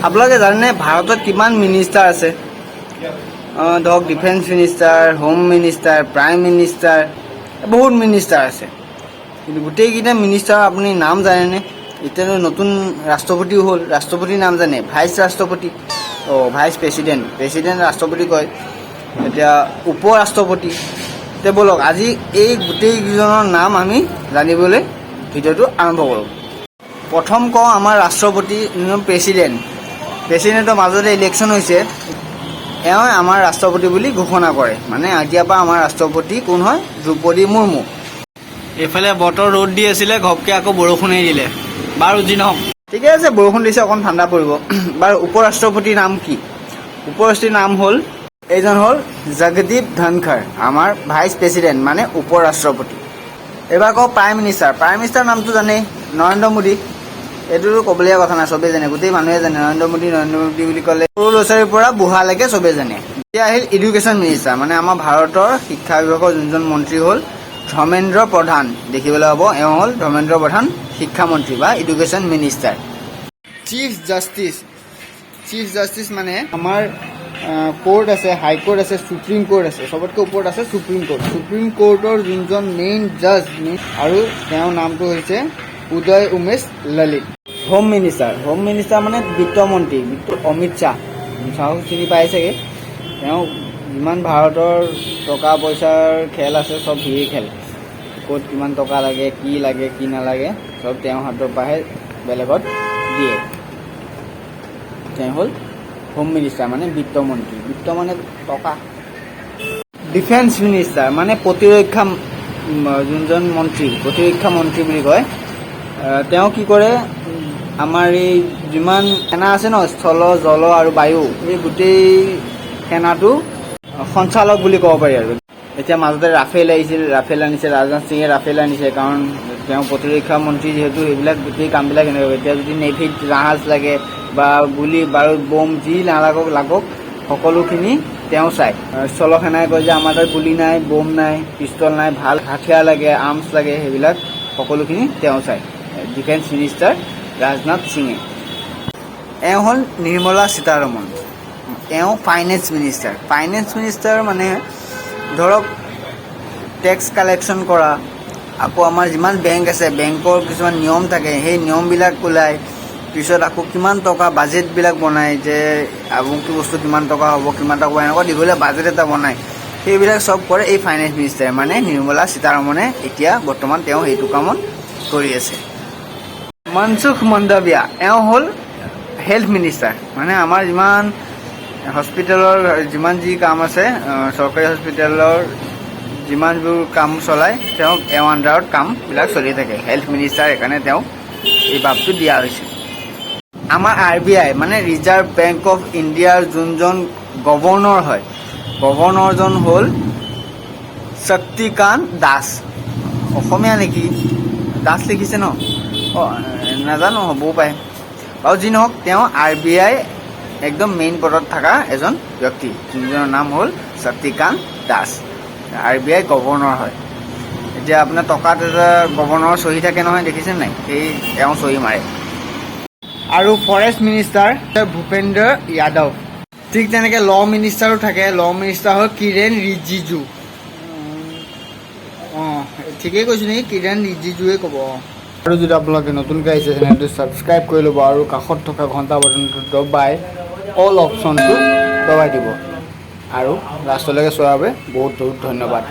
আপোনালোকে জানেনে ভাৰতত কিমান মিনিষ্টাৰ আছে? ধৰক defence minister, home minister, prime minister, বহুত মিনিষ্টাৰ আছে। কিন্তু গোটেইকেইটা মিনিষ্টাৰৰ আপুনি নাম জানেনে? এতিয়াতো নতুন ৰাষ্ট্ৰপতিও হ'ল, ৰাষ্ট্ৰপতিৰ নাম জানে? ভাইচ ৰাষ্ট্ৰপতি, ভাইচ প্ৰেচিডেণ্ট, প্ৰেচিডেণ্ট ৰাষ্ট্ৰপতি কয়। এতিয়া উপ ৰাষ্ট্ৰপতি। তে ব'লক আজি এই গোটেইকেইজনৰ নাম আমি জানিবলৈ ভিডিঅ'টো আৰম্ভ কৰোঁ। প্ৰথম কওঁ আমাৰ ৰাষ্ট্ৰপতি প্ৰেচিডেণ্ট। প্ৰেচিডেণ্টৰ মাজতে ইলেকশ্যন হৈছে, এওঁ আমাৰ ৰাষ্ট্ৰপতি বুলি ঘোষণা কৰে। মানে এতিয়াৰ পৰা আমাৰ ৰাষ্ট্ৰপতি কোন হয়? দ্ৰৌপদী মুৰ্মু। এইফালে বতৰ ৰ'দ দি আছিলে, ঘপকৈ আকৌ বৰষুণেই দিলে। বাৰু যি নহওক, ঠিকে আছে, বৰষুণ দিছে, অকণ ঠাণ্ডা পৰিব। বাৰু উপ ৰাষ্ট্ৰপতিৰ নাম কি? উপ ৰাষ্ট্ৰপতিৰ নাম হ'ল, এইজন হ'ল জগদীপ ধনখড়, আমাৰ ভাইচ প্ৰেচিডেণ্ট মানে উপ ৰাষ্ট্ৰপতি। এইবাৰ কওঁ প্ৰাইম মিনিষ্টাৰ। প্ৰাইম মিনিষ্টাৰ নামটো জানেই, নৰেন্দ্ৰ মোদী। এইটোতো ক'বলগীয়া কথা নাই, চবেই জানে, গোটেই মানুহে জানে নৰেন্দ্ৰ মোদী বুলি ক'লে সৰু ল'ৰা ছোৱালীৰ পৰা বুঢ়ালৈকে চবেই জানে। এতিয়া আহিল এডুকেশ্যন মিনিষ্টাৰ, মানে আমাৰ ভাৰতৰ শিক্ষা বিভাগৰ যোনজন মন্ত্ৰী হ'ল ধৰ্মেন্দ্ৰ প্ৰধান। দেখিবলৈ হ'ব, এওঁ হ'ল ধৰ্মেন্দ্ৰ প্ৰধান শিক্ষামন্ত্ৰী বা education minister. Chief justice. Chief justice মানে আমাৰ কোৰ্ট আছে, হাই কোৰ্ট আছে, সুপ্ৰিম কোৰ্ট আছে, চবতকৈ ওপৰত আছে সুপ্ৰিম কোৰ্ট। সুপ্ৰিম কোৰ্টৰ যোনজন মেইন জাজ আৰু তেওঁৰ নামটো হৈছে Uday Umesh Lalit. Home minister. Home minister মানে বিত্তমন্ত্ৰী, অমিত শ্বাহ। শ্বাহক চিনি পাই চাগে। তেওঁ যিমান ভাৰতৰ টকা পইচাৰ খেল আছে চব সিয়ে খেল। ক'ত কিমান টকা লাগে, কি নালাগে, চব তেওঁৰ হাতৰ পৰাহে বেলেগত দিয়ে। তেওঁ হ'ল হোম মিনিষ্টাৰ মানে বিত্তমন্ত্ৰী। বিত্ত মানে টকা। ডিফেন্স মিনিষ্টাৰ মানে প্ৰতিৰক্ষা, যোনজন মন্ত্ৰী, প্ৰতিৰক্ষা মন্ত্ৰী বুলি কয়। তেওঁ কি কৰে, আমাৰ এই যিমান সেনা আছে ন, স্থল, জল আৰু বায়ু, এই গোটেই সেনাটো সঞ্চালক বুলি ক'ব পাৰি আৰু। এতিয়া মাজতে ৰাফেল আহিছিল, ৰাফেল আনিছে, ৰাজনাথ সিঙে ৰাফেল আনিছে, কাৰণ তেওঁ প্ৰতিৰক্ষা মন্ত্ৰী যিহেতু সেইবিলাক গোটেই কামবিলাক এনেকৈ। এতিয়া যদি নেভিত জাহাজ লাগে বা গুলি বাৰুদ বম যি লাগক সকলোখিনি তেওঁ চায়। স্থল সেনাই কয় যে আমাৰ তাত গুলি নাই, বম নাই, পিষ্টল নাই, ভাল হাথিয়াৰ লাগে, আৰ্মছ লাগে, সেইবিলাক সকলোখিনি তেওঁ চায়। ডিফেন্স মিনিষ্টাৰ ৰাজনাথ সিঙে। এওঁ হ'ল নিৰ্মলা সীতাৰমণ। এওঁ ফাইনেন্স মিনিষ্টাৰ। ফাইনেন্স মিনিষ্টাৰ মানে ধৰক টেক্স কালেকশ্যন কৰা, আকৌ আমাৰ যিমান বেংক আছে, বেংকৰ কিছুমান নিয়ম থাকে, সেই নিয়মবিলাক ওলায়। পিছত আকৌ কিমান টকা বাজেটবিলাক বনায়, যে আমুকটো বস্তু কিমান টকা হ'ব, কিমান টকা হ'ব, এনেকুৱা দীঘলীয়া বাজেট এটা বনায়। সেইবিলাক চব কৰে এই ফাইনেন্স মিনিষ্টাৰে, মানে নিৰ্মলা সীতাৰমণে। এতিয়া বৰ্তমান তেওঁ সেইটো কামত কৰি আছে। মনসুখ মণ্ডাভিয়া, এওঁ হ'ল হেল্থ মিনিষ্টাৰ, মানে আমাৰ যিমান হস্পিটেলৰ যিমান যি কাম আছে, চৰকাৰী হস্পিটেলৰ যিমানবোৰ কাম চলায়, এওঁ আণ্ডাৰত কামবিলাক চলি থাকে। হেল্থ মিনিষ্টাৰ, সেইকাৰণে তেওঁক এই বাবটো দিয়া হৈছে। আমাৰ RBI মানে ৰিজাৰ্ভ বেংক অফ ইণ্ডিয়াৰ যোনজন গভৰ্ণৰ হয়, গভৰ্ণৰজন হ'ল শক্তিকান্ত দাস। অসমীয়া নেকি, দাস লিখিছে ন, নাজানো, হ'বও পাৰে। আৰু যি নহওক, তেওঁ RBI একদম মেইন পদত থকা এজন ব্যক্তি, যোনজনৰ নাম হ'ল শক্তিকান্ত দাস। RBI গভৰ্ণৰ হয়। এতিয়া আপোনাৰ টকাত এটা গভৰ্ণৰৰ চহী থাকে নহয়, দেখিছে নাই? সেই তেওঁ চহী মাৰে। আৰু ফৰেষ্ট মিনিষ্টাৰ ভূপেন্দ্ৰ যাদৱ। ঠিক তেনেকৈ ল মিনিষ্টাৰো থাকে। ল মিনিষ্টাৰ হ'ল কিৰেণ ৰিজিজু। ঠিকেই কৈছোঁ নেকি? কিৰেণ ৰিজিজুৱে ক'ব। আৰু যদি আপোনালোকে নতুনকৈ আহিছে, চেনেলটো ছাবস্ক্ৰাইব কৰি ল'ব আৰু কাষত থকা ঘণ্টা বাটনটো দবাই অল অপশ্যনটো দবাই দিব। আৰু লাষ্টলৈকে চোৱাৰ বাবে বহুত বহুত ধন্যবাদ।